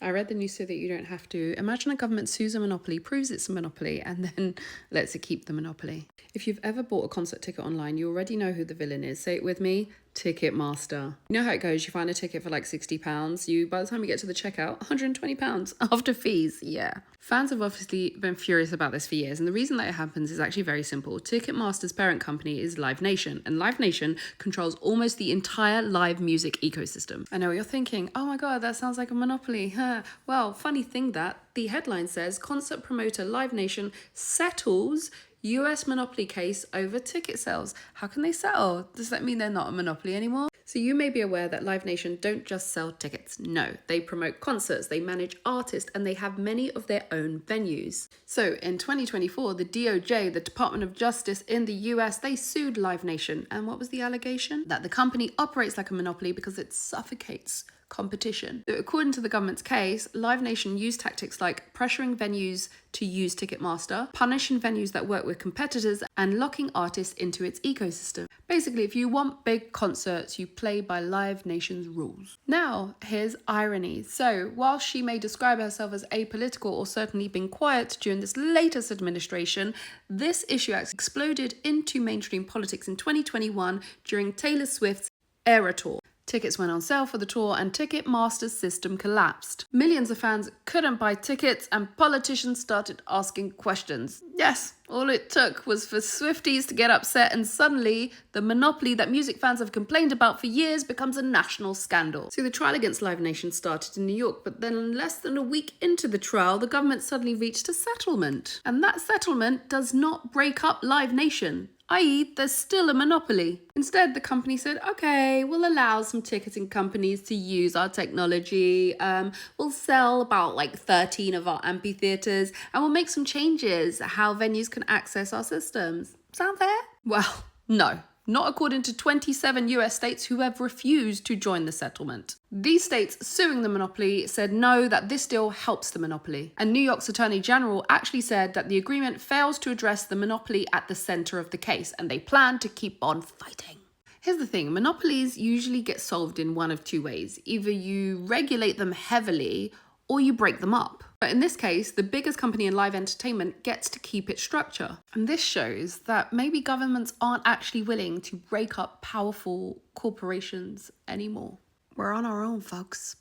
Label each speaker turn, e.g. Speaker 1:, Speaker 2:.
Speaker 1: I read the news so that you don't have to. Imagine a government sues a monopoly, proves it's a monopoly, and then lets it keep the monopoly. If you've ever bought a concert ticket online, you already know who the villain is. Say it with me, Ticketmaster. You know how it goes, you find a ticket for like £60, by the time you get to the checkout, £120 after fees, yeah. Fans have obviously been furious about this for years, and the reason that it happens is actually very simple. Ticketmaster's parent company is Live Nation, and Live Nation controls almost the entire live music ecosystem. I know what you're thinking, oh my god, that sounds like a monopoly. Well, funny thing that the headline says, concert promoter Live Nation settles US monopoly case over ticket sales. How can they settle? Does that mean they're not a monopoly anymore? So you may be aware that Live Nation don't just sell tickets. No, they promote concerts, they manage artists, and they have many of their own venues. So in 2024, the DOJ, the Department of Justice in the US, they sued Live Nation. And what was the allegation? That the company operates like a monopoly because it suffocates competition. So according to the government's case, Live Nation used tactics like pressuring venues to use Ticketmaster, punishing venues that work with competitors, and locking artists into its ecosystem. Basically, if you want big concerts, you play by Live Nation's rules. Now, here's irony. So, while she may describe herself as apolitical or certainly been quiet during this latest administration, this issue actually exploded into mainstream politics in 2021 during Taylor Swift's Eras Tour. Tickets went on sale for the tour and Ticketmaster's system collapsed. Millions of fans couldn't buy tickets and politicians started asking questions. Yes, all it took was for Swifties to get upset and suddenly the monopoly that music fans have complained about for years becomes a national scandal. So the trial against Live Nation started in New York, but then less than a week into the trial, the government suddenly reached a settlement. And that settlement does not break up Live Nation, i.e. there's still a monopoly. Instead, the company said, okay, we'll allow some ticketing companies to use our technology. We'll sell about like 13 of our amphitheaters and we'll make some changes how venues can access our systems. Sound fair? Well, no. Not according to 27 US states who have refused to join the settlement. These states suing the monopoly said no, that this deal helps the monopoly. And New York's Attorney General actually said that the agreement fails to address the monopoly at the center of the case, and they plan to keep on fighting. Here's the thing, monopolies usually get solved in one of two ways. Either you regulate them heavily or you break them up. But in this case, the biggest company in live entertainment gets to keep its structure. And this shows that maybe governments aren't actually willing to break up powerful corporations anymore. We're on our own, folks.